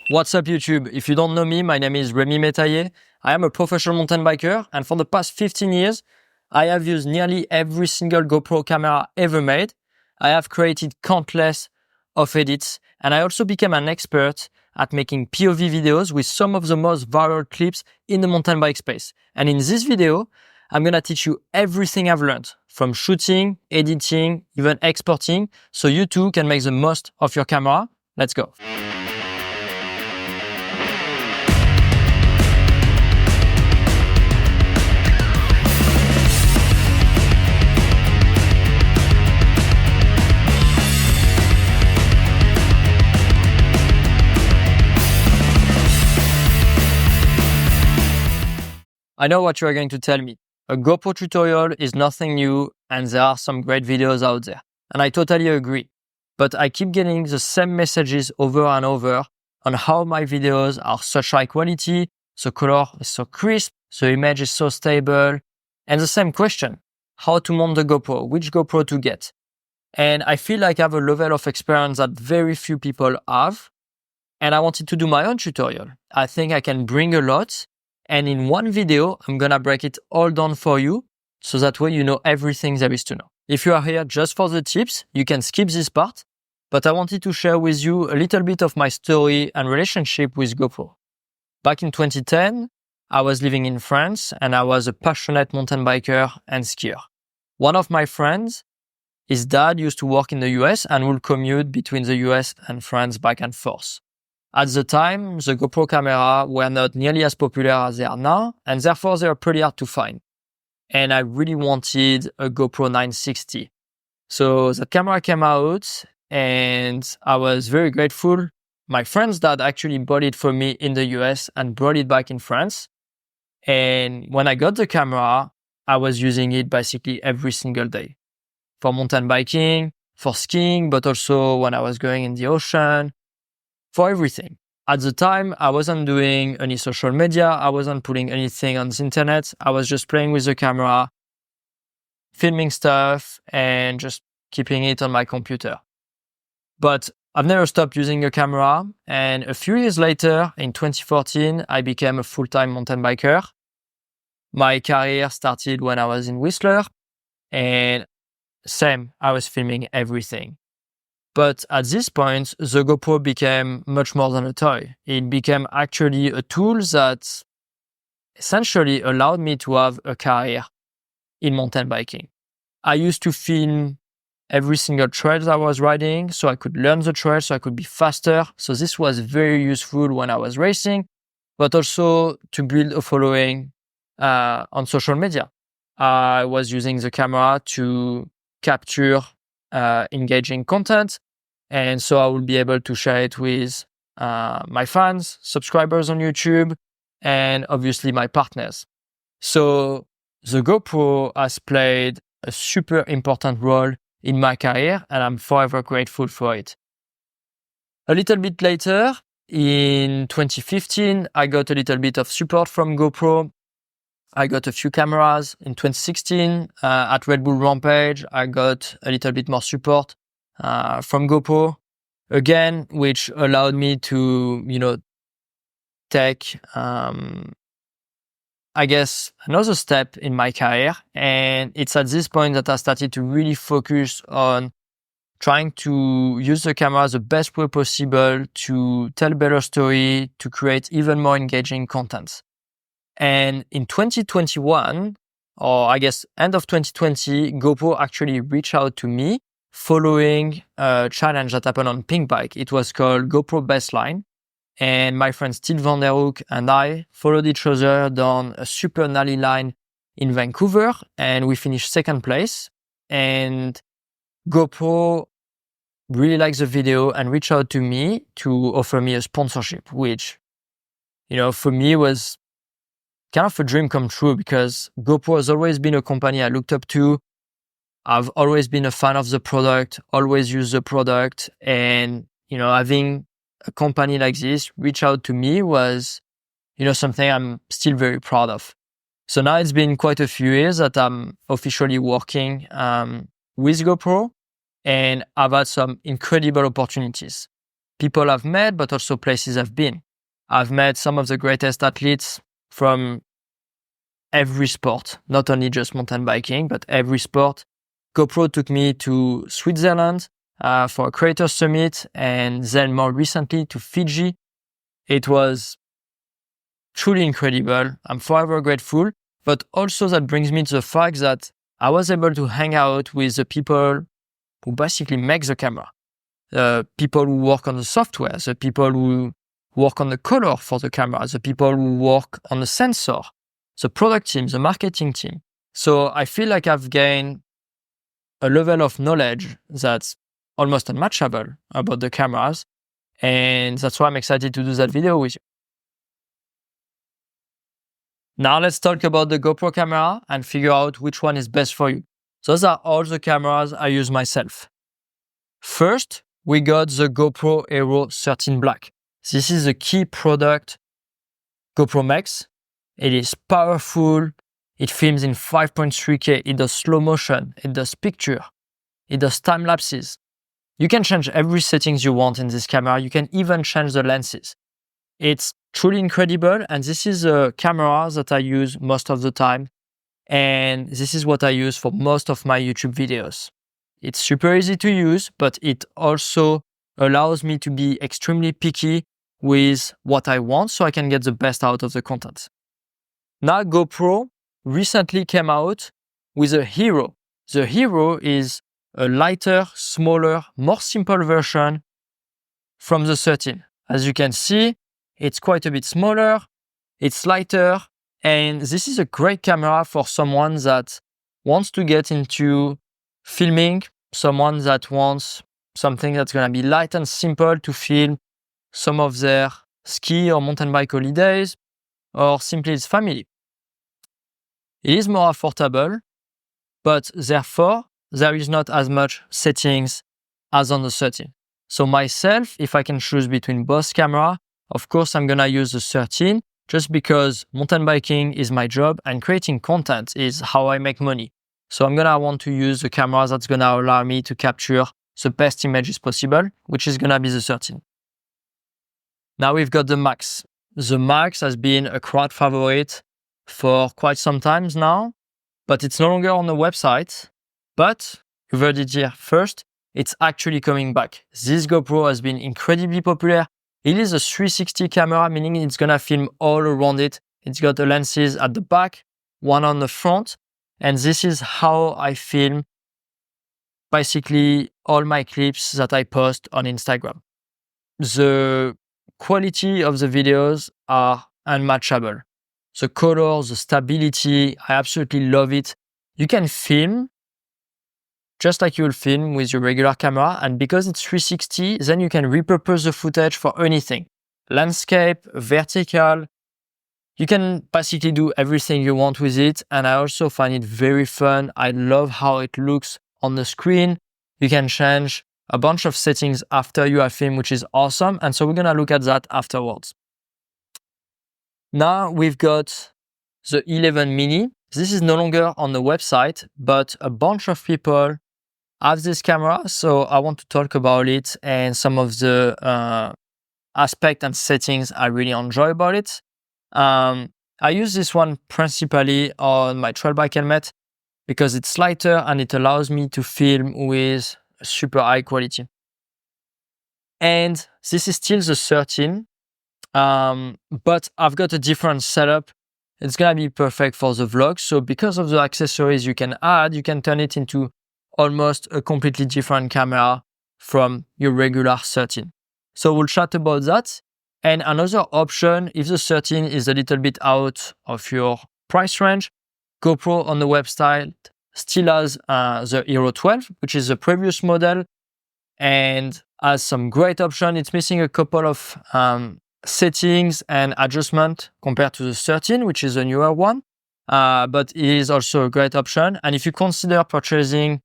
What's up YouTube? If you don't know me, my name is Rémi Métayer. I am a professional mountain biker, and for the past 15 years, I have used nearly every single GoPro camera ever made. I have created countless of edits, and I also became an expert at making POV videos with some of the most viral clips in the mountain bike space. And in this video, I'm gonna teach you everything I've learned from shooting, editing, even exporting, so you too can make the most of your camera. Let's go. I know what you are going to tell me. A GoPro tutorial is nothing new and there are some great videos out there. And I totally agree. But I keep getting the same messages over and over on how my videos are such high quality, the color is so crisp, the image is so stable, and the same question, how to mount the GoPro, which GoPro to get. And I feel like I have a level of experience that very few people have. And I wanted to do my own tutorial. I think I can bring a lot. And in one video, I'm gonna break it all down for you, so that way you know everything there is to know. If you are here just for the tips, you can skip this part, but I wanted to share with you a little bit of my story and relationship with GoPro. Back in 2010, I was living in France and I was a passionate mountain biker and skier. One of my friends, his dad used to work in the US and would commute between the US and France back and forth. At the time, the GoPro camera were not nearly as popular as they are now, and therefore they were pretty hard to find. And I really wanted a GoPro 960. So that camera came out, and I was very grateful. My friend's dad actually bought it for me in the US and brought it back in France. And when I got the camera, I was using it basically every single day. For mountain biking, for skiing, but also when I was going in the ocean, for everything. At the time, I wasn't doing any social media. I wasn't putting anything on the internet. I was just playing with the camera, filming stuff, and just keeping it on my computer. But I've never stopped using a camera. And a few years later, in 2014, I became a full-time mountain biker. My career started when I was in Whistler. And same, I was filming everything. But at this point, the GoPro became much more than a toy. It became actually a tool that essentially allowed me to have a career in mountain biking. I used to film every single trail I was riding, so I could learn the trail, so I could be faster. So this was very useful when I was racing, but also to build a following on social media. I was using the camera to capture engaging content. And so I will be able to share it with my fans, subscribers on YouTube, and obviously my partners. So the GoPro has played a super important role in my career, and I'm forever grateful for it. A little bit later, in 2015, I got a little bit of support from GoPro. I got a few cameras. In 2016, at Red Bull Rampage, I got a little bit more support from GoPro, again, which allowed me to, take, I guess, another step in my career. And it's at this point that I started to really focus on trying to use the camera the best way possible to tell a better story, to create even more engaging content. And in 2021, or I guess end of 2020, GoPro actually reached out to me following a challenge that happened on Pink Bike. It was called GoPro Baseline. And my friend Steve Van Der Hoek and I followed each other down a super gnarly line in Vancouver, and we finished second place. And GoPro really liked the video and reached out to me to offer me a sponsorship, which, for me was kind of a dream come true, because GoPro has always been a company I looked up to. I've always been a fan of the product, always used the product. And, having a company like this reach out to me was, something I'm still very proud of. So now it's been quite a few years that I'm officially working with GoPro, and I've had some incredible opportunities. people I've met, but also places I've been. I've met some of the greatest athletes from every sport, not only just mountain biking, but every sport. GoPro took me to Switzerland for a creator summit, and then more recently to Fiji. It was truly incredible. I'm forever grateful, but also that brings me to the fact that I was able to hang out with the people who basically make the camera, the people who work on the software, the people who work on the color for the camera, the people who work on the sensor, the product team, the marketing team. So I feel like I've gained a level of knowledge that's almost unmatchable about the cameras. And that's why I'm excited to do that video with you. Now let's talk about the GoPro camera and figure out which one is best for you. Those are all the cameras I use myself. First, we got the GoPro Hero 13 Black. This is a key product GoPro makes. It is powerful. It films in 5.3K. It does slow motion. It does picture. It does time lapses. You can change every settings you want in this camera. You can even change the lenses. It's truly incredible, and this is a camera that I use most of the time, and this is what I use for most of my YouTube videos. It's super easy to use, but it also allows me to be extremely picky with what I want so I can get the best out of the content. Now GoPro recently came out with a Hero. The Hero is a lighter, smaller, more simple version from the 13. As you can see, it's quite a bit smaller, it's lighter, and this is a great camera for someone that wants to get into filming, someone that wants something that's going to be light and simple to film some of their ski or mountain bike holidays, or simply his family. It is more affordable, but therefore, there is not as much settings as on the 13. So myself, if I can choose between both cameras, of course, I'm going to use the 13 just because mountain biking is my job and creating content is how I make money. So I'm going to want to use the camera that's going to allow me to capture the best images possible, which is going to be the 13. Now we've got the Max. The Max has been a crowd favorite for quite some time now, but it's no longer on the website. But you've heard it here first, it's actually coming back. This GoPro has been incredibly popular. It is a 360 camera, meaning it's going to film all around it. It's got the lenses at the back, one on the front, and this is how I film basically all my clips that I post on Instagram. The quality of the videos are unmatchable. The color, the stability, I absolutely love it. You can film just like you will film with your regular camera, and because it's 360, then you can repurpose the footage for anything. Landscape, vertical, you can basically do everything you want with it, and I also find it very fun. I love how it looks on the screen. You can change a bunch of settings after you have filmed, which is awesome, and so we're gonna look at that afterwards. Now we've got the 11 Mini. This is no longer on the website, but a bunch of people have this camera, so I want to talk about it and some of the aspects and settings I really enjoy about it. I use this one principally on my trail bike helmet because it's lighter and it allows me to film with super high quality. And this is still the 13, but I've got a different setup. It's gonna be perfect for the vlog. So because of the accessories you can add, you can turn it into almost a completely different camera from your regular 13. So we'll chat about that. And another option, if the 13 is a little bit out of your price range, GoPro on the website still has the Hero 12, which is the previous model, and has some great options. It's missing a couple of settings and adjustment compared to the 13, which is a newer one, but it is also a great option. And if you consider purchasing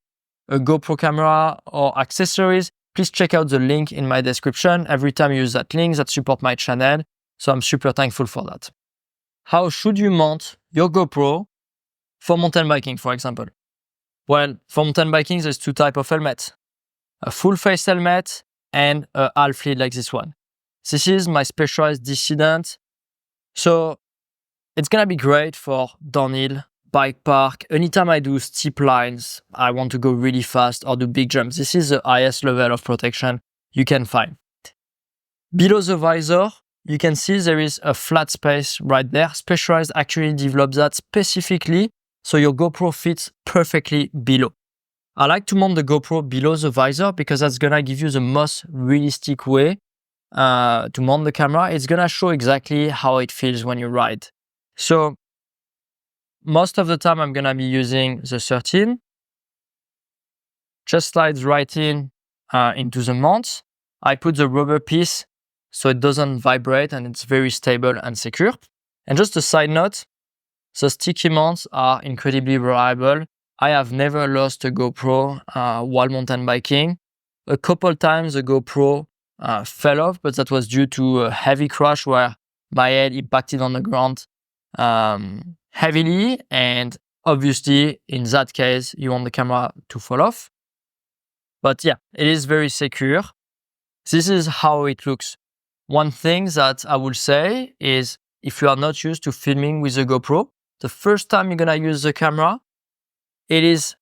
a GoPro camera or accessories, please check out the link in my description. Every time you use that link, that support my channel. So I'm super thankful for that. How should you mount your GoPro for mountain biking, for example? Well, for mountain biking, there's two types of helmets. A full face helmet and a half lead like this one. This is my specialized descendant. So it's gonna be great for downhill, bike park. Anytime I do steep lines, I want to go really fast or do big jumps. This is the highest level of protection you can find. Below the visor, you can see there is a flat space right there. Specialized actually developed that specifically so your GoPro fits perfectly below. I like to mount the GoPro below the visor because that's gonna give you the most realistic way to mount the camera. It's gonna show exactly how it feels when you ride. So most of the time I'm gonna be using the 13. Just slides right into the mount. I put the rubber piece so it doesn't vibrate and it's very stable and secure. And just a side note, the sticky mounts are incredibly reliable. I have never lost a GoPro while mountain biking. A couple times the GoPro fell off, but that was due to a heavy crash where my head impacted on the ground heavily. And obviously, in that case, you want the camera to fall off. But yeah, it is very secure. This is how it looks. One thing that I would say is if you are not used to filming with a GoPro, the first time you're gonna use the camera, it is,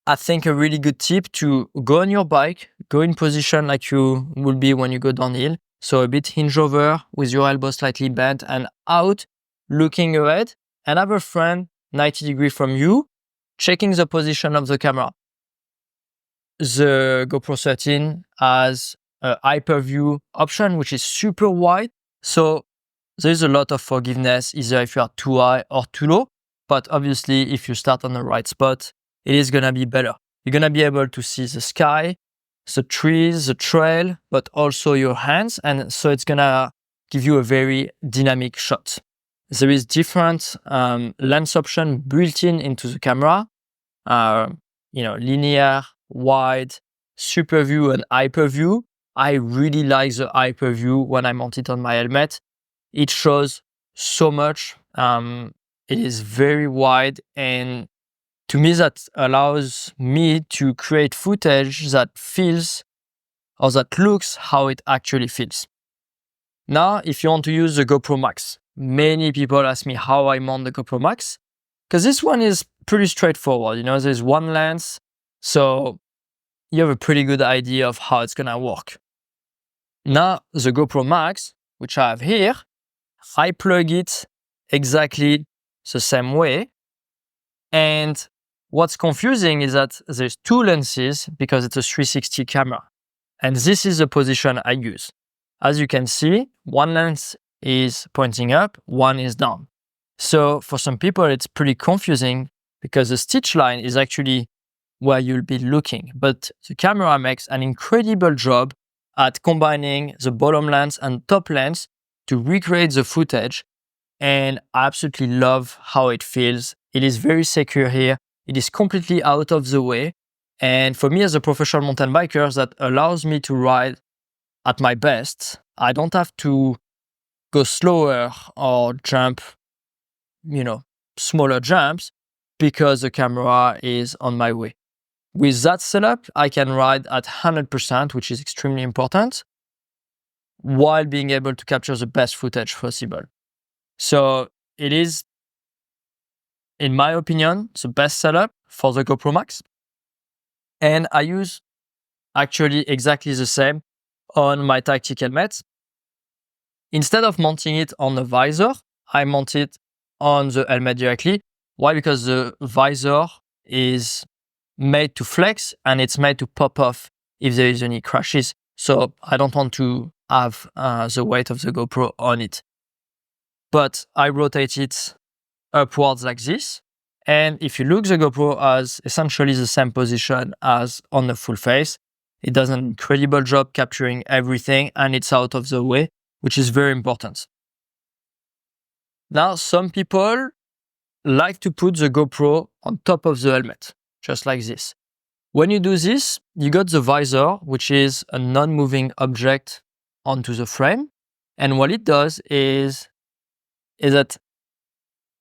I think, a really good tip to go on your bike, go in position like you will be when you go downhill. So a bit hinge over with your elbow slightly bent and out, looking ahead, and have a friend 90 degrees from you, checking the position of the camera. The GoPro 13 has a hyper-view option, which is super wide. So there's a lot of forgiveness, either if you are too high or too low. But obviously, if you start on the right spot, it is going to be better. You're going to be able to see the sky, the trees, the trail, but also your hands. And so it's going to give you a very dynamic shot. There is different lens option built into the camera. Linear, wide, super view, and hyper view. I really like the hyper view when I mount it on my helmet. It shows so much. It is very wide, and to me, that allows me to create footage that feels or that looks how it actually feels. Now, if you want to use the GoPro Max, many people ask me how I mount the GoPro Max, because this one is pretty straightforward. There's one lens, so you have a pretty good idea of how it's gonna work. Now, the GoPro Max, which I have here, I plug it exactly the same way. And what's confusing is that there's two lenses because it's a 360 camera. And this is the position I use. As you can see, one lens is pointing up, one is down. So for some people, it's pretty confusing because the stitch line is actually where you'll be looking. But the camera makes an incredible job at combining the bottom lens and top lens to recreate the footage. And I absolutely love how it feels. It is very secure here. It is completely out of the way. And for me as a professional mountain biker, that allows me to ride at my best. I don't have to go slower or jump, smaller jumps because the camera is on my way. With that setup, I can ride at 100%, which is extremely important, while being able to capture the best footage possible. So it is, in my opinion, the best setup for the GoPro Max. And I use actually exactly the same on my tactic helmet. Instead of mounting it on the visor, I mount it on the helmet directly. Why? Because the visor is made to flex and it's made to pop off if there is any crashes. So I don't want to have the weight of the GoPro on it. But I rotate it upwards like this. And if you look, the GoPro has essentially the same position as on the full face. It does an incredible job capturing everything and it's out of the way, which is very important. Now, some people like to put the GoPro on top of the helmet, just like this. When you do this, you got the visor, which is a non-moving object onto the frame. And what it does is that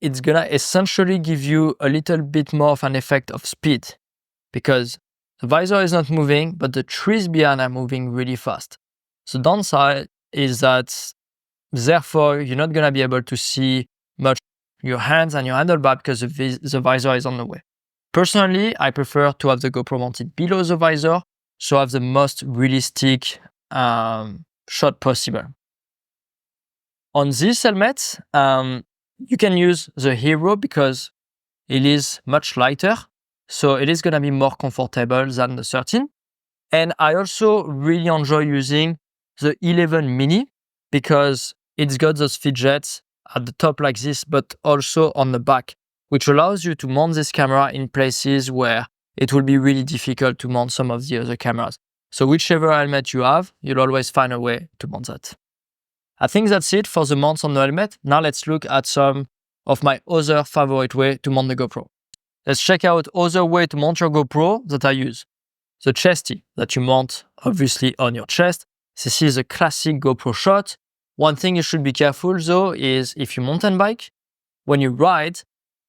it's gonna essentially give you a little bit more of an effect of speed because The visor is not moving, but the trees behind are moving really fast. The downside is that therefore you're not gonna be able to see much your hands and your handlebar because the visor is on the way. Personally, I prefer to have the GoPro mounted below the visor, so I have the most realistic shot possible. On this helmet, you can use the Hero because it is much lighter, so it is gonna be more comfortable than the 13. And I also really enjoy using the 11 mini because it's got those fidgets at the top like this, but also on the back, which allows you to mount this camera in places where it will be really difficult to mount some of the other cameras. So whichever helmet you have, you'll always find a way to mount that. I think that's it for the mounts on the helmet. Now let's look at some of my other favorite way to mount the GoPro. Let's check out other way to mount your GoPro that I use. The chesty that you mount obviously on your chest. This is a classic GoPro shot. One thing you should be careful though is if you mountain bike, when you ride,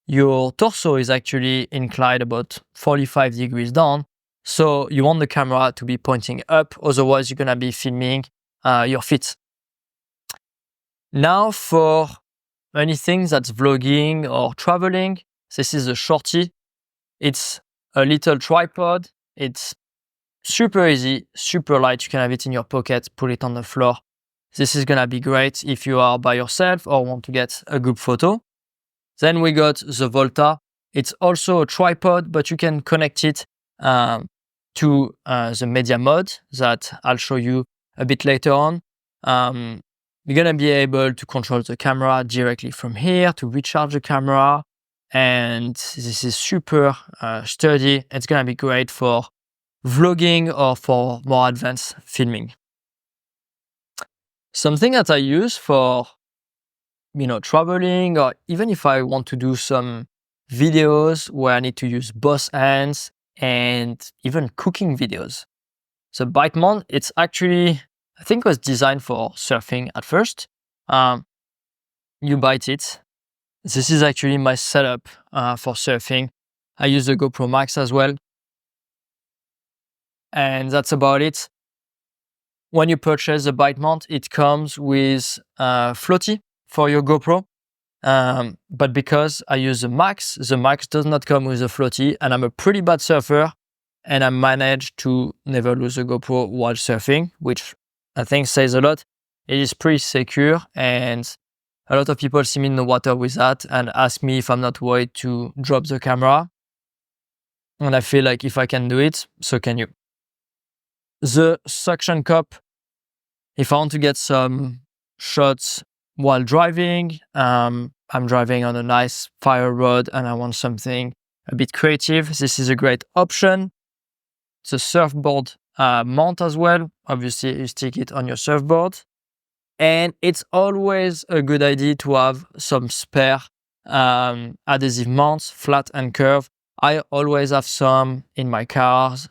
your torso is actually inclined about 45 degrees down. So you want the camera to be pointing up, otherwise you're gonna be filming your feet. Now for anything that's vlogging or traveling, this is a shorty. It's a little tripod. It's super easy, super light. You can have it in your pocket, put it on the floor. This is gonna be great if you are by yourself or want to get a group photo. Then we got the Volta. It's also a tripod, but you can connect it to the media mode that I'll show you a bit later on. You're gonna be able to control the camera directly from here to recharge the camera. And this is super sturdy. It's gonna be great for vlogging or for more advanced filming. Something that I use for, traveling, or even if I want to do some videos where I need to use both hands and even cooking videos. The bite mount, it's actually, I think was designed for surfing at first. You bite it. This is actually my setup for surfing. I use the GoPro Max as well. And that's about it. When you purchase the bite mount, it comes with a floaty for your GoPro. But because I use the Max does not come with a floaty, and I'm a pretty bad surfer, and I managed to never lose a GoPro while surfing, which I think says a lot. It is pretty secure, and a lot of people see me in the water with that and ask me if I'm not worried to drop the camera. And I feel like if I can do it, so can you. The suction cup, if I want to get some shots while driving, I'm driving on a nice fire road and I want something a bit creative, this is a great option. The surfboard mount as well. Obviously, you stick it on your surfboard. And it's always a good idea to have some spare adhesive mounts, flat and curved. I always have some in my cars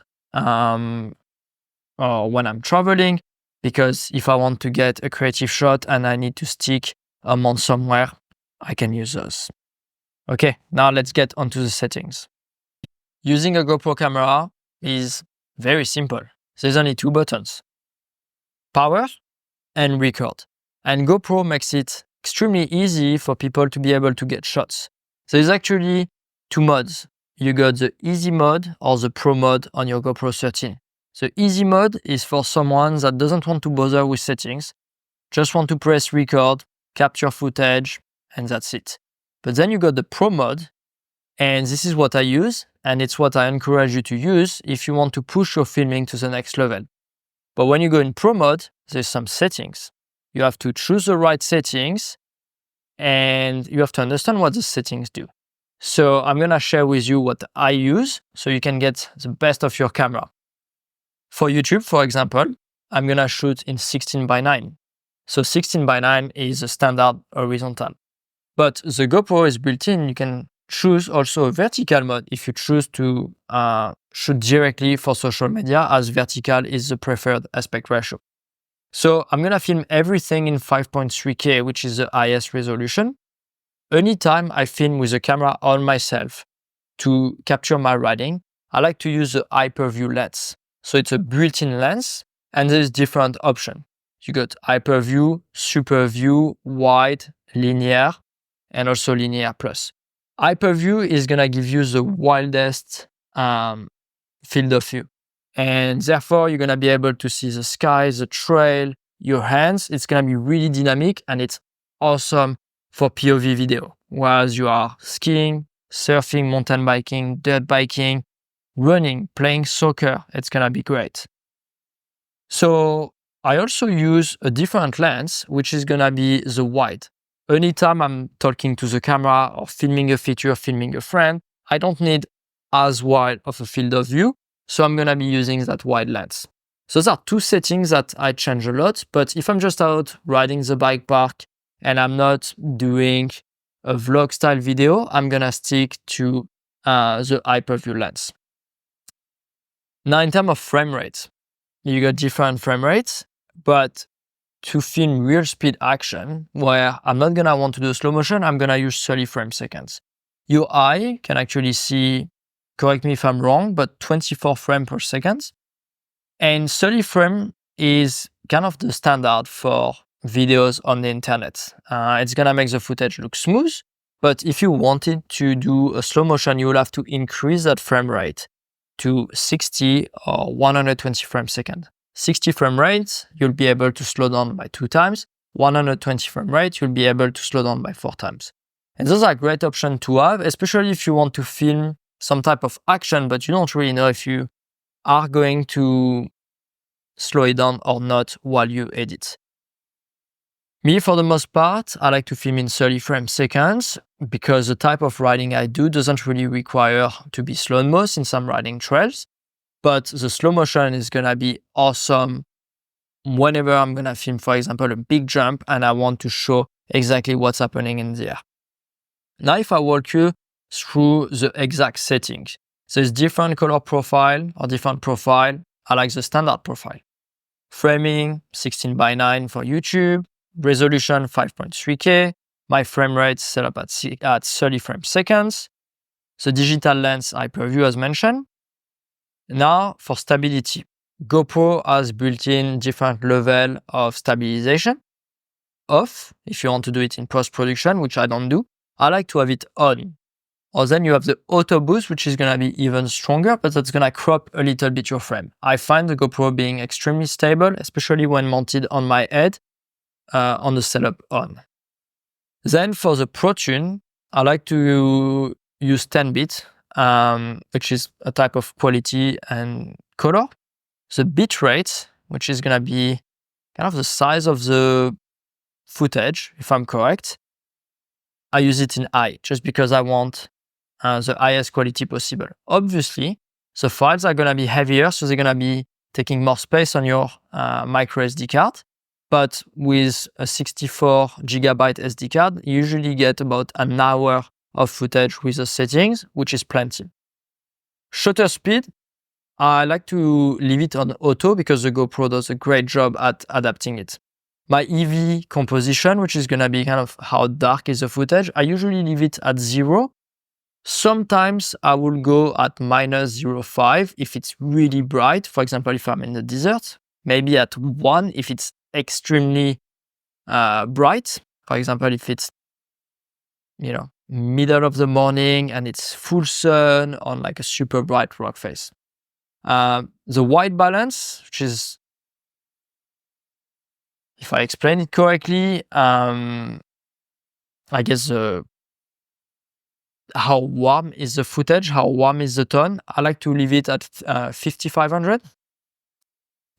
or when I'm traveling, because if I want to get a creative shot and I need to stick a mount somewhere, I can use those. Okay, now let's get onto the settings. Using a GoPro camera is very simple. There's only two buttons: power and record. And GoPro makes it extremely easy for people to be able to get shots. There's actually two modes. You got the easy mode or the pro mode on your GoPro 13. The easy mode is for someone that doesn't want to bother with settings, just want to press record, capture footage, and that's it. But then you got the pro mode, and this is what I use, and it's what I encourage you to use if you want to push your filming to the next level. But when you go in pro mode, there's some settings. You have to choose the right settings, and you have to understand what the settings do. So I'm gonna share with you what I use so you can get the best of your camera. For YouTube, for example, I'm gonna shoot in 16:9. So 16:9 is a standard horizontal. But the GoPro is built in. You can choose also a vertical mode if you choose to shoot directly for social media, as vertical is the preferred aspect ratio. So I'm gonna film everything in 5.3K, which is the highest resolution. Anytime I film with the camera on myself to capture my riding, I like to use the hyperview lens. So it's a built-in lens, and there's different options. You got hyperview, superview, wide, linear, and also linear plus. Hyperview is gonna give you the wildest field of view. And therefore, you're gonna be able to see the sky, the trail, your hands. It's gonna be really dynamic, and it's awesome for POV video. Whereas you are skiing, surfing, mountain biking, dirt biking, running, playing soccer, it's gonna be great. So I also use a different lens, which is gonna be the wide. Anytime I'm talking to the camera or filming a feature, filming a friend, I don't need as wide of a field of view. So I'm gonna be using that wide lens. So those are two settings that I change a lot. But if I'm just out riding the bike park and I'm not doing a vlog style video, I'm gonna stick to the hyperview lens. Now, in terms of frame rate, you got different frame rates, but to film real speed action, where I'm not gonna want to do slow motion, I'm gonna use 30 frames seconds. Your eye can actually see, correct me if I'm wrong, but 24 frames per second. And 30 frame is kind of the standard for videos on the internet. It's gonna make the footage look smooth, but if you wanted to do a slow motion, you will have to increase that frame rate to 60 or 120 frames per second. 60 frame rate, you'll be able to slow down by 2 times. 120 frame rate, you'll be able to slow down by 4 times. And those are great options to have, especially if you want to film some type of action, but you don't really know if you are going to slow it down or not while you edit. Me, for the most part, I like to film in 30 frames seconds because the type of riding I do doesn't really require to be slow-mo since I'm riding trails. But the slow motion is gonna be awesome whenever I'm gonna film, for example, a big jump and I want to show exactly what's happening in the air. Now, if I walk you through the exact settings, there's different color profile or different profile. I like the standard profile. Framing, 16:9 for YouTube. Resolution, 5.3K. My frame rate set up at 30 frames seconds. The digital lens hyperview as mentioned. Now for stability, GoPro has built-in different level of stabilization. Off, if you want to do it in post-production, which I don't do. I like to have it on. Or then you have the auto boost, which is gonna be even stronger, but that's gonna crop a little bit your frame. I find the GoPro being extremely stable, especially when mounted on my head on the setup on. Then for the Pro Tune, I like to use 10-bit, which is a type of quality and color. The bit rate, which is gonna be kind of the size of the footage, if I'm correct, I use it in high just because I want the highest quality possible. Obviously, the files are gonna be heavier, so they're gonna be taking more space on your micro SD card. But with a 64 gigabyte SD card, you usually get about an hour of footage with the settings, which is plenty. Shutter speed, I like to leave it on auto because the GoPro does a great job at adapting it. My EV composition, which is gonna be kind of how dark is the footage, I usually leave it at 0. Sometimes I will go at -0.5 if it's really bright. For example, if I'm in the desert, maybe at 1 if it's extremely bright. For example, if it's, middle of the morning and it's full sun on like a super bright rock face. The white balance, which is, if I explain it correctly, I guess how warm is the footage, how warm is the tone. I like to leave it at 5500.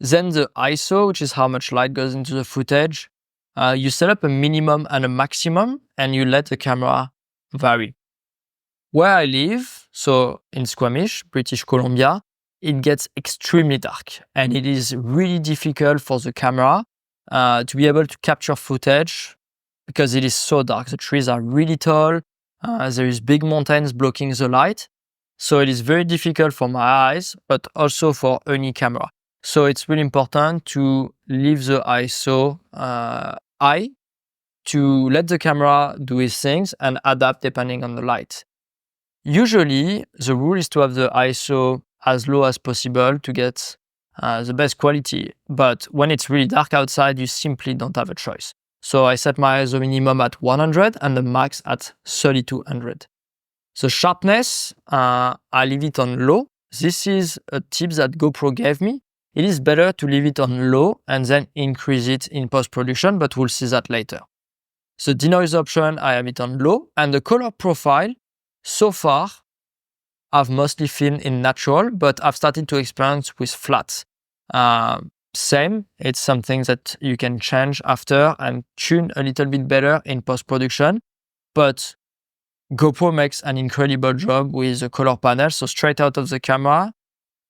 Then the ISO, which is how much light goes into the footage. You set up a minimum and a maximum, and you let the camera vary. Where I live, so in Squamish, British Columbia, it gets extremely dark, and it is really difficult for the camera to be able to capture footage because it is so dark. The trees are really tall. There is big mountains blocking the light. So it is very difficult for my eyes, but also for any camera. So it's really important to leave the ISO high to let the camera do its things and adapt depending on the light. Usually, the rule is to have the ISO as low as possible to get the best quality. But when it's really dark outside, you simply don't have a choice. So I set my ISO minimum at 100 and the max at 3200. The sharpness, I leave it on low. This is a tip that GoPro gave me. It is better to leave it on low and then increase it in post-production, but we'll see that later. The denoise option, I have it on low, and the color profile, so far, I've mostly filmed in natural, but I've started to experiment with flat. Same, it's something that you can change after and tune a little bit better in post-production, but GoPro makes an incredible job with the color panel. So straight out of the camera,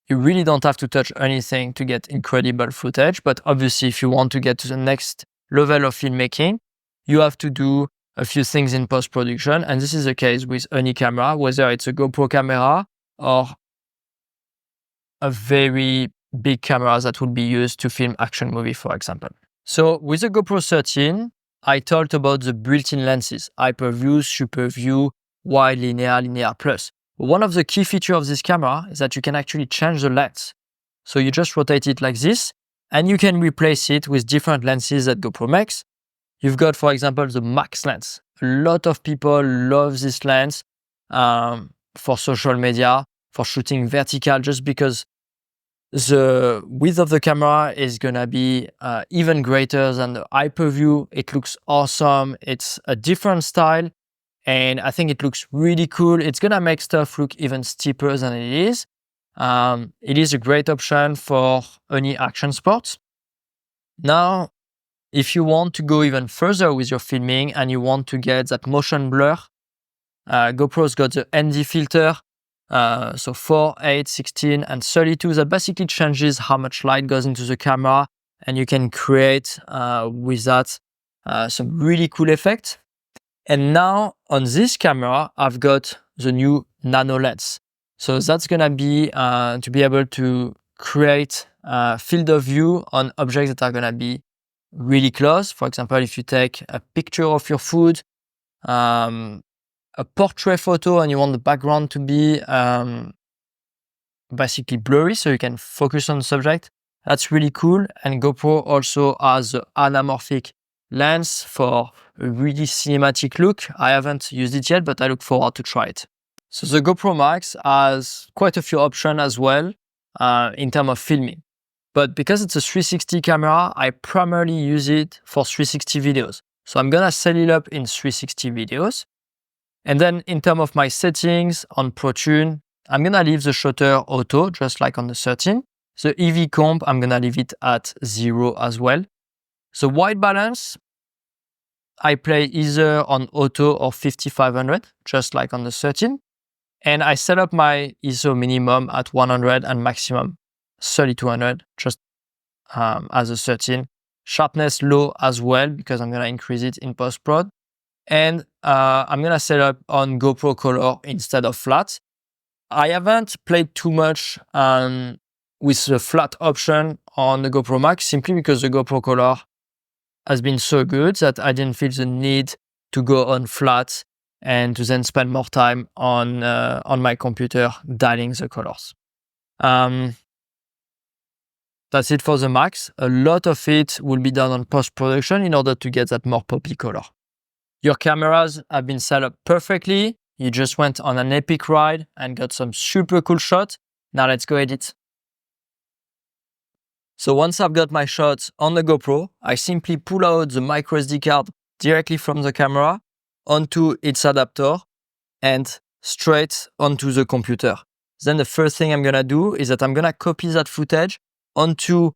you really don't have to touch anything to get incredible footage. But obviously, if you want to get to the next level of filmmaking, you have to do a few things in post-production. And this is the case with any camera, whether it's a GoPro camera or a very big camera that would be used to film action movie, for example. So with the GoPro 13, I talked about the built-in lenses, hyperview, superview, wide, linear, linear plus. One of the key features of this camera is that you can actually change the lens. So you just rotate it like this, and you can replace it with different lenses that GoPro makes. You've got, for example, the max lens. A lot of people love this lens for social media, for shooting vertical, just because the width of the camera is gonna be even greater than the hyperview. It looks awesome. It's a different style, and I think it looks really cool. It's gonna make stuff look even steeper than it is. It is a great option for any action sports. Now, if you want to go even further with your filming and you want to get that motion blur, GoPro's got the ND filter. So 4, 8, 16, and 32, that basically changes how much light goes into the camera, and you can create with that some really cool effects. And now on this camera, I've got the new nano lens. So that's gonna be to be able to create field of view on objects that are gonna be really close. For example, if you take a picture of your food, a portrait photo, and you want the background to be basically blurry so you can focus on the subject, that's really cool. And GoPro also has the anamorphic lens for a really cinematic look. I haven't used it yet, but I look forward to try it. So the GoPro Max has quite a few options as well in terms of filming. But because it's a 360 camera, I primarily use it for 360 videos. So I'm gonna set it up in 360 videos. And then in terms of my settings on ProTune, I'm gonna leave the shutter auto, just like on the 13. The EV comp, I'm gonna leave it at 0 as well. The white balance, I play either on auto or 5500, just like on the 13. And I set up my ISO minimum at 100 and maximum 3200, just as a 13. Sharpness low as well, because I'm gonna increase it in post-prod. And I'm gonna set up on GoPro Color instead of flat. I haven't played too much with the flat option on the GoPro Max, simply because the GoPro Color has been so good that I didn't feel the need to go on flat and to then spend more time on my computer dialing the colors. That's it for the Max. A lot of it will be done on post-production in order to get that more poppy color. Your cameras have been set up perfectly. You just went on an epic ride and got some super cool shots. Now let's go edit. So once I've got my shots on the GoPro, I simply pull out the micro SD card directly from the camera onto its adapter and straight onto the computer. Then the first thing I'm gonna do is that I'm gonna copy that footage onto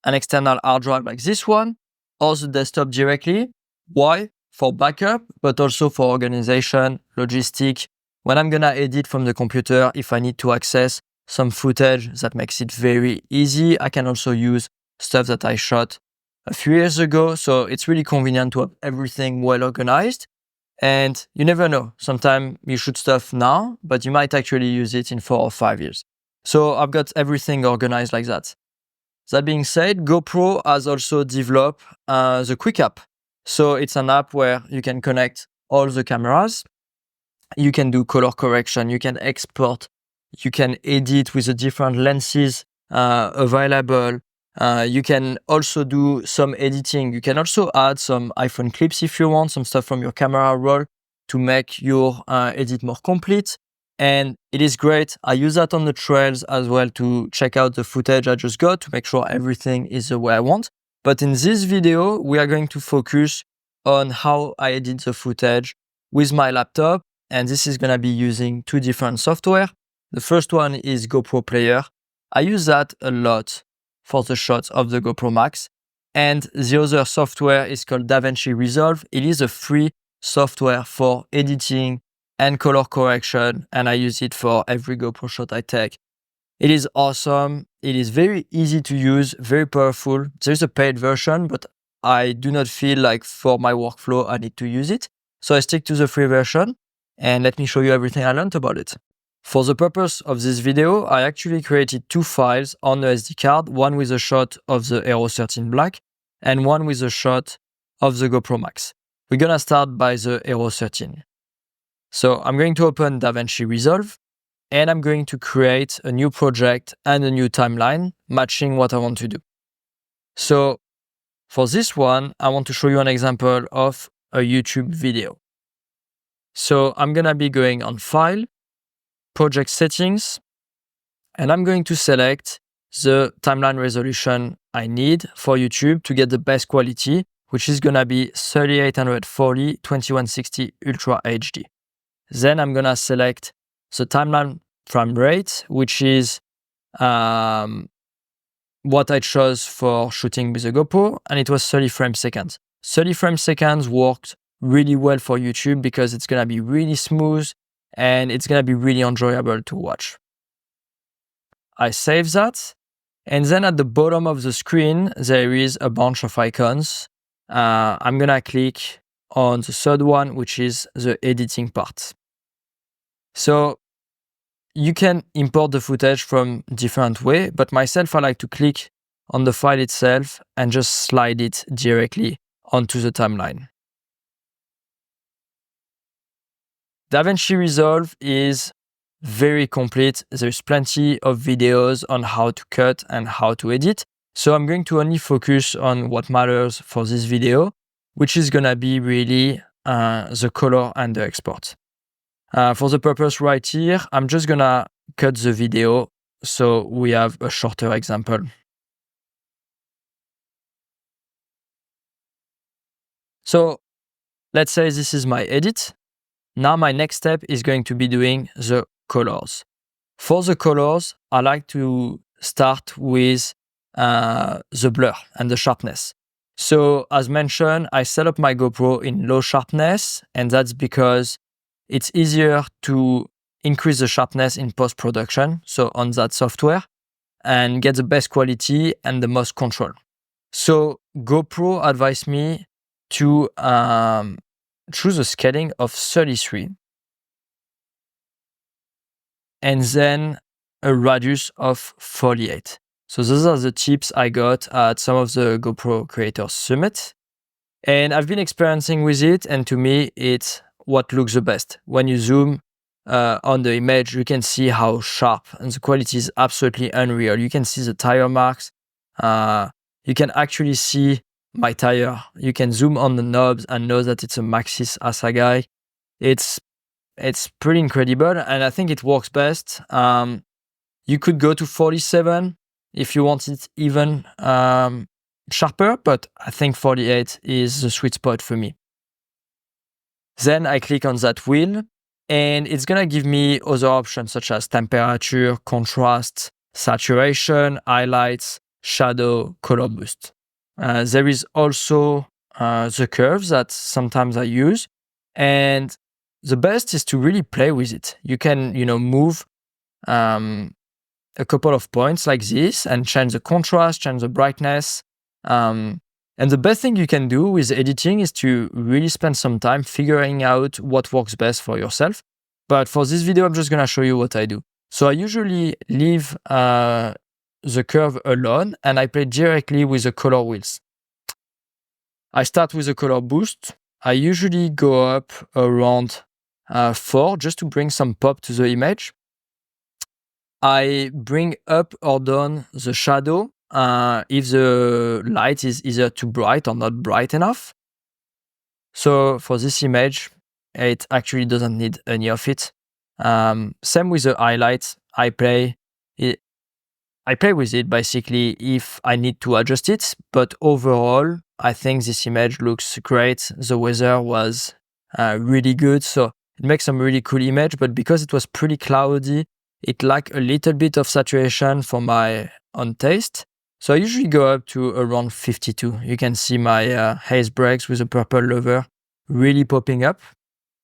an external hard drive like this one, or the desktop directly. Why? For backup, but also for organization, logistic. When I'm gonna edit from the computer, if I need to access some footage, that makes it very easy. I can also use stuff that I shot a few years ago, so it's really convenient to have everything well organized. And you never know, sometimes you shoot stuff now, but you might actually use it in 4 or 5 years. So I've got everything organized like that. That being said, GoPro has also developed the Quick app. So it's an app where you can connect all the cameras You can do color correction, you can export, you can edit with the different lenses available. You can also do some editing. You can also add some iPhone clips if you want, some stuff from your camera roll to make your edit more complete. And it is great. I use that on the trails as well to check out the footage I just got to make sure everything is the way I want. But in this video, we are going to focus on how I edit the footage with my laptop. And this is going to be using two different software. The first one is GoPro Player. I use that a lot for the shots of the GoPro Max. And the other software is called DaVinci Resolve. It is a free software for editing and color correction, and I use it for every GoPro shot I take. It is awesome. It is very easy to use, very powerful. There's a paid version, but I do not feel like for my workflow I need to use it. So I stick to the free version, and let me show you everything I learned about it. For the purpose of this video, I actually created two files on the SD card, one with a shot of the Hero 13 Black and one with a shot of the GoPro Max. We're gonna start by the Hero 13. So I'm going to open DaVinci Resolve and I'm going to create a new project and a new timeline matching what I want to do. So for this one, I want to show you an example of a YouTube video. So I'm gonna be going on File, Project Settings, and I'm going to select the timeline resolution I need for YouTube to get the best quality, which is gonna be 3840 2160 Ultra HD. Then I'm gonna select the timeline frame rate, which is what I chose for shooting with the GoPro, and it was 30 frames seconds. 30 frames seconds worked really well for YouTube because it's gonna be really smooth and it's gonna be really enjoyable to watch. I save that, and then at the bottom of the screen, there is a bunch of icons. I'm gonna click on the third one, which is the editing part. So you can import the footage from different way, but myself, I like to click on the file itself and just slide it directly onto the timeline. DaVinci Resolve is very complete. There's plenty of videos on how to cut and how to edit. So I'm going to only focus on what matters for this video, which is gonna be really the color and the export. For the purpose right here, I'm just gonna cut the video so we have a shorter example. So let's say this is my edit. Now my next step is going to be doing the colors. For the colors, I like to start with the blur and the sharpness. So as mentioned, I set up my GoPro in low sharpness, and that's because it's easier to increase the sharpness in post-production, so on that software, and get the best quality and the most control. So GoPro advised me to choose a scaling of 33 and then a radius of 48. So those are the tips I got at some of the GoPro Creators Summit. And I've been experiencing with it, and to me, it's what looks the best. When you zoom on the image, you can see how sharp, and the quality is absolutely unreal. You can see the tire marks. You can actually see my tire. You can zoom on the knobs and know that it's a Maxxis Assegai. It's pretty incredible, and I think it works best. You could go to 47 if you want it even sharper, but I think 48 is the sweet spot for me. Then I click on that wheel, and it's gonna give me other options such as temperature, contrast, saturation, highlights, shadow, color boost. There is also the curves that sometimes I use, and the best is to really play with it. You can, move a couple of points like this and change the contrast, change the brightness. And the best thing you can do with editing is to really spend some time figuring out what works best for yourself. But for this video, I'm just gonna show you what I do. So I usually leave the curve alone and I play directly with the color wheels. I start with the color boost. I usually go up around 4 just to bring some pop to the image. I bring up or down the shadow if the light is either too bright or not bright enough. So for this image, it actually doesn't need any of it. Same with the highlights. I play with it basically if I need to adjust it, but overall, I think this image looks great. The weather was really good, so it makes some really cool image, but because it was pretty cloudy, it lacked a little bit of saturation for my own taste. So I usually go up to around 52. You can see my haze breaks with a purple lover really popping up.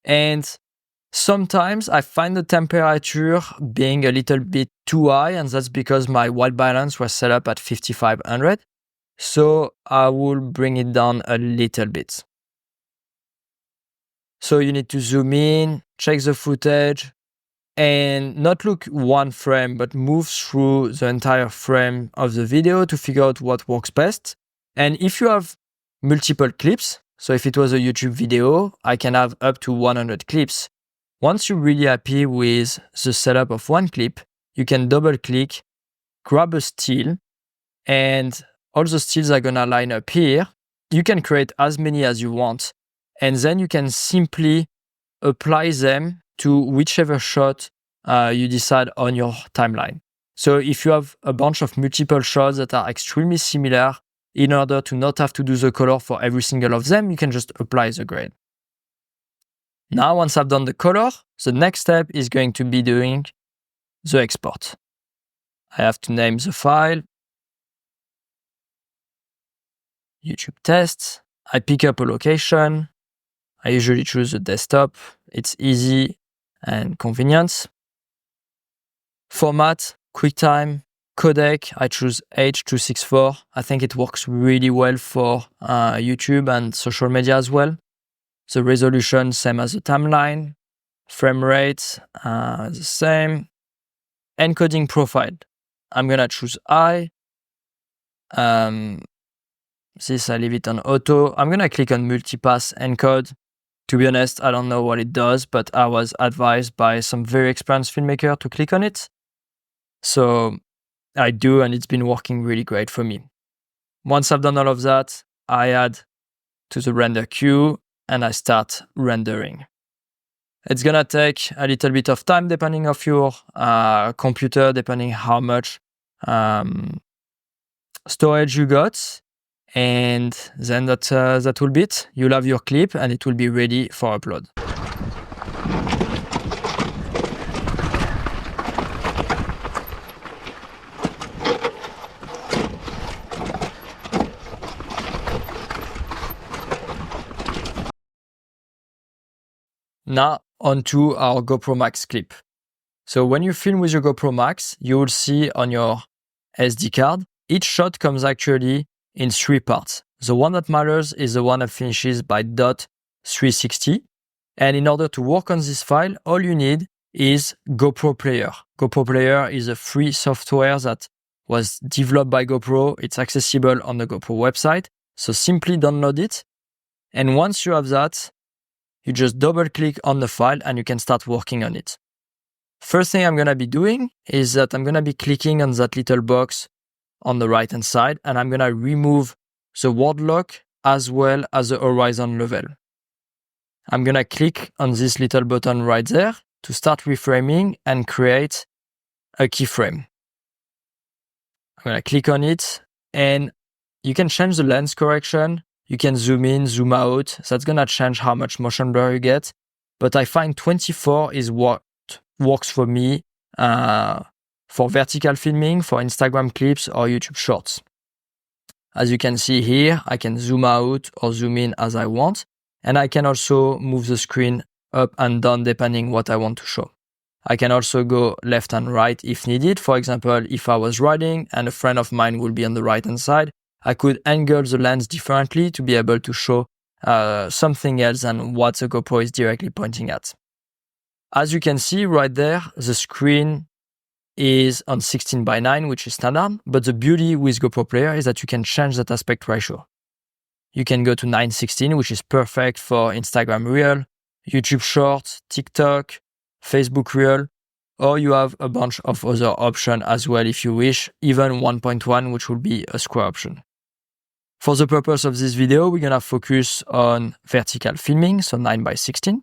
And sometimes I find the temperature being a little bit too high, and that's because my white balance was set up at 5500. So I will bring it down a little bit. So you need to zoom in, check the footage, and not look one frame, but move through the entire frame of the video to figure out what works best. And if you have multiple clips, so if it was a YouTube video, I can have up to 100 clips. Once you're really happy with the setup of one clip, you can double click, grab a still, and all the stills are gonna line up here. You can create as many as you want, and then you can simply apply them to whichever shot you decide on your timeline. So if you have a bunch of multiple shots that are extremely similar, in order to not have to do the color for every single of them, you can just apply the grade. Now, once I've done the color, the next step is going to be doing the export. I have to name the file, YouTube tests. I pick up a location. I usually choose the desktop. It's easy and convenient. Format, QuickTime, codec, I choose H.264. I think it works really well for YouTube and social media as well. The resolution, same as the timeline. Frame rate, the same. Encoding profile, I'm gonna choose I. This I leave it on auto. I'm gonna click on multipass encode. To be honest, I don't know what it does, but I was advised by some very experienced filmmaker to click on it. So I do, and it's been working really great for me. Once I've done all of that, I add to the render queue and I start rendering. It's gonna take a little bit of time depending on your computer, depending how much storage you got. And then that will be it. You'll have your clip and it will be ready for upload. Now onto our GoPro Max clip. So when you film with your GoPro Max, you will see on your SD card, each shot comes actually in 3 parts. The one that matters is the one that finishes by .360. And in order to work on this file, all you need is GoPro Player. GoPro Player is a free software that was developed by GoPro. It's accessible on the GoPro website. So simply download it. And once you have that, you just double click on the file and you can start working on it. First thing I'm going to be doing is that I'm going to be clicking on that little box on the right hand side, and I'm going to remove the word lock as well as the horizon level. I'm going to click on this little button right there to start reframing and create a keyframe. I'm going to click on it, and you can change the lens correction. You can zoom in, zoom out. That's going to change how much motion blur you get. But I find 24 is what works for me for vertical filming, for Instagram clips or YouTube shorts. As you can see here, I can zoom out or zoom in as I want. And I can also move the screen up and down depending what I want to show. I can also go left and right if needed. For example, if I was riding and a friend of mine will be on the right hand side, I could angle the lens differently to be able to show something else than what the GoPro is directly pointing at. As you can see right there, the screen is on 16:9, which is standard, but the beauty with GoPro Player is that you can change that aspect ratio. You can go to 9:16, which is perfect for Instagram Reel. YouTube Shorts, TikTok, Facebook Reel, or you have a bunch of other options as well if you wish, even 1.1, which will be a square option. For the purpose of this video, we're gonna focus on vertical filming, so 9x16.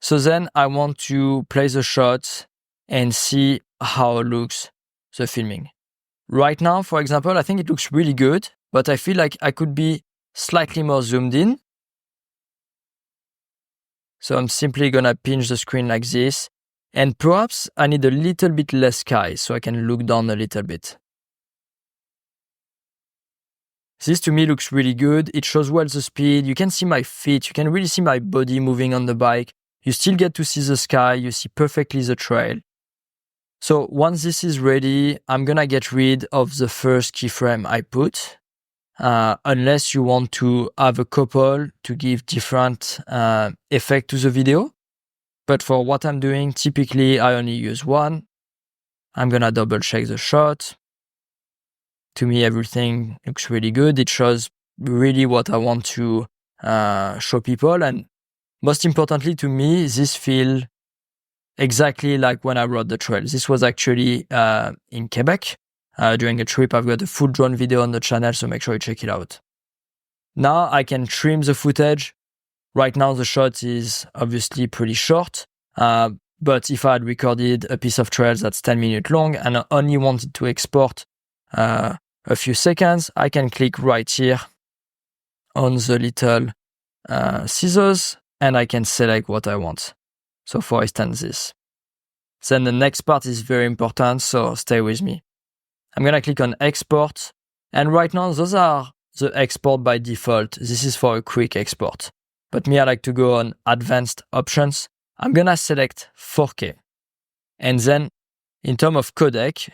So then I want to play the shot and see how it looks, the filming. Right now, for example, I think it looks really good, but I feel like I could be slightly more zoomed in. So I'm simply gonna pinch the screen like this, and perhaps I need a little bit less sky so I can look down a little bit. This to me looks really good. It shows well the speed. You can see my feet. You can really see my body moving on the bike. You still get to see the sky. You see perfectly the trail. So once this is ready, I'm gonna get rid of the first keyframe I put, unless you want to have a couple to give different effect to the video. But for what I'm doing, typically I only use one. I'm gonna double check the shot. To me, everything looks really good. It shows really what I want to show people. And most importantly to me, this feels exactly like when I rode the trail. This was actually in Quebec during a trip. I've got a full drone video on the channel, so make sure you check it out. Now I can trim the footage. Right now the shot is obviously pretty short, but if I had recorded a piece of trail that's 10 minutes long and I only wanted to export a few seconds, I can click right here on the little scissors and I can select what I want. So for instance, this. Then the next part is very important, so stay with me. I'm gonna click on export, and right now those are the export by default. This is for a quick export. But me, I like to go on advanced options. I'm gonna select 4K. And then in terms of codec,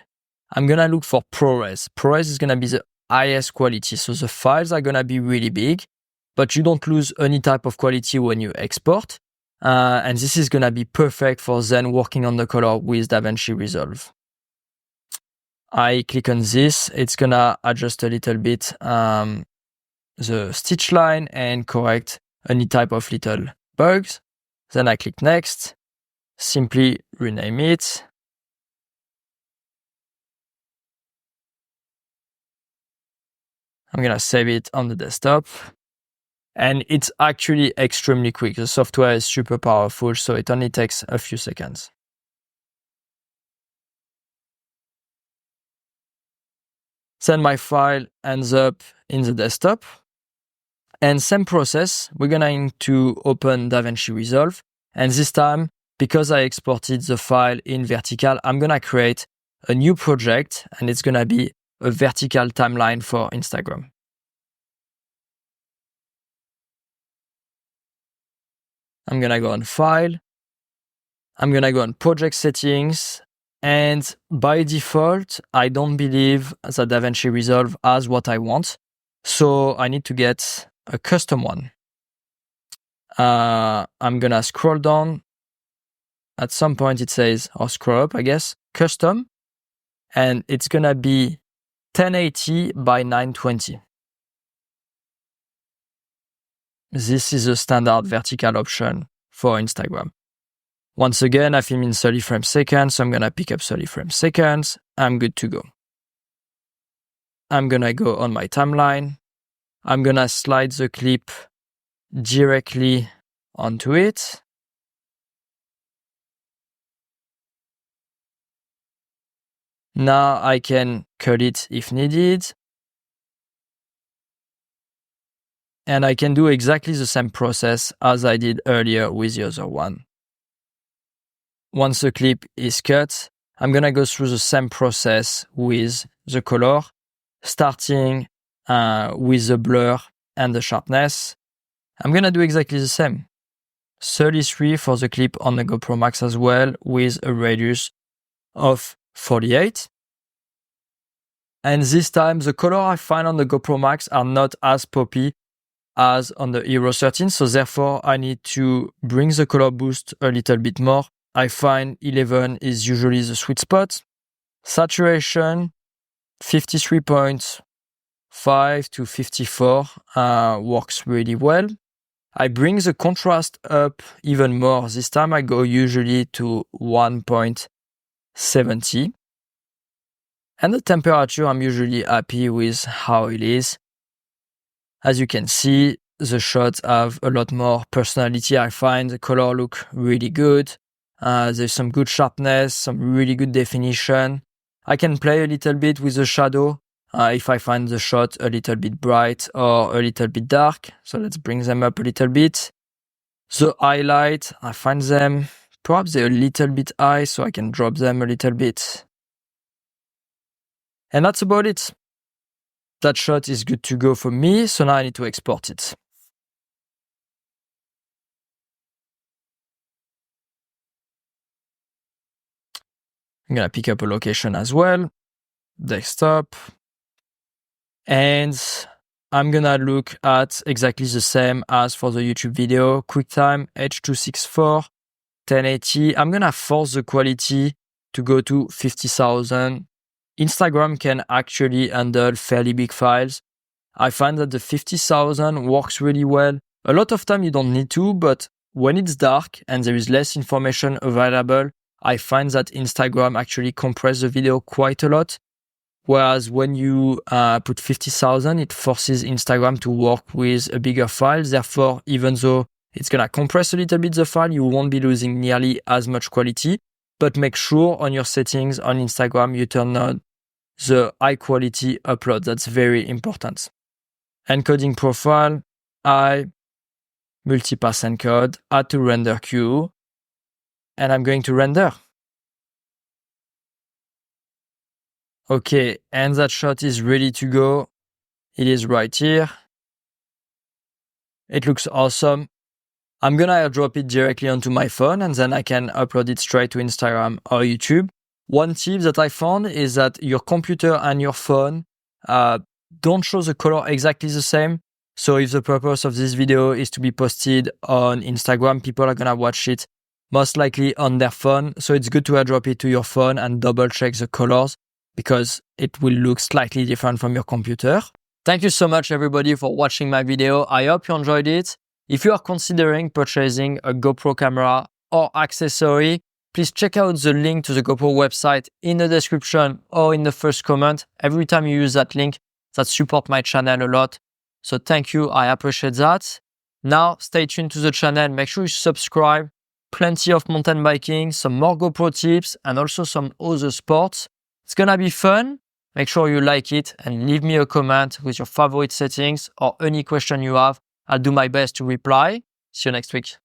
I'm gonna look for ProRes. ProRes is gonna be the highest quality. So the files are gonna be really big, but you don't lose any type of quality when you export. And this is gonna be perfect for then working on the color with DaVinci Resolve. I click on this. It's gonna adjust a little bit the stitch line and correct any type of little bugs. Then I click next, simply rename it. I'm gonna save it on the desktop. And it's actually extremely quick. The software is super powerful, so it only takes a few seconds. Then my file ends up in the desktop. And same process, we're going to open DaVinci Resolve. And this time, because I exported the file in vertical, I'm gonna create a new project, and it's gonna be a vertical timeline for Instagram. I'm gonna go on File. I'm gonna go on Project Settings. And by default, I don't believe that DaVinci Resolve has what I want. So I need to get a custom one. I'm gonna scroll down. At some point it says, or scroll up, I guess, custom. And it's gonna be 1080 by 920. This is a standard vertical option for Instagram. Once again, I film in 30 frames per second, so I'm gonna pick up 30 frames per second. I'm good to go. I'm gonna go on my timeline. I'm gonna slide the clip directly onto it. Now I can cut it if needed. And I can do exactly the same process as I did earlier with the other one. Once the clip is cut, I'm gonna go through the same process with the color, starting with the blur and the sharpness. I'm gonna do exactly the same. 33 for the clip on the GoPro Max as well, with a radius of 48. And this time, the color I find on the GoPro Max are not as poppy as on the Hero 13, so therefore I need to bring the color boost a little bit more. I find 11 is usually the sweet spot. Saturation, 53.5 to 54 works really well. I bring the contrast up even more. This time I go usually to 1.70. And the temperature, I'm usually happy with how it is. As you can see, the shots have a lot more personality. I find the color look really good. There's some good sharpness, some really good definition. I can play a little bit with the shadow if I find the shot a little bit bright or a little bit dark. So let's bring them up a little bit. The highlight, I find them, perhaps they're a little bit high, so I can drop them a little bit. And that's about it. That shot is good to go for me, so now I need to export it. I'm gonna pick up a location as well, desktop, and I'm gonna look at exactly the same as for the YouTube video, QuickTime H.264, 1080. I'm gonna force the quality to go to 50,000. Instagram can actually handle fairly big files. I find that the 50,000 works really well. A lot of time you don't need to, but when it's dark and there is less information available, I find that Instagram actually compresses the video quite a lot. Whereas when you put 50,000, it forces Instagram to work with a bigger file. Therefore, even though it's going to compress a little bit the file, you won't be losing nearly as much quality. But make sure on your settings on Instagram, you turn on the high quality upload. That's very important. Encoding profile, I multipass encode, add to render queue, and I'm going to render. Okay, and that shot is ready to go. It is right here. It looks awesome. I'm gonna airdrop it directly onto my phone and then I can upload it straight to Instagram or YouTube. One tip that I found is that your computer and your phone don't show the color exactly the same. So if the purpose of this video is to be posted on Instagram, people are gonna watch it most likely on their phone. So it's good to airdrop it to your phone and double check the colors because it will look slightly different from your computer. Thank you so much everybody for watching my video. I hope you enjoyed it. If you are considering purchasing a GoPro camera or accessory, please check out the link to the GoPro website in the description or in the first comment. Every time you use that link, that supports my channel a lot. So thank you, I appreciate that. Now, stay tuned to the channel, make sure you subscribe. Plenty of mountain biking, some more GoPro tips, and also some other sports. It's gonna be fun. Make sure you like it and leave me a comment with your favorite settings or any question you have. I'll do my best to reply. See you next week.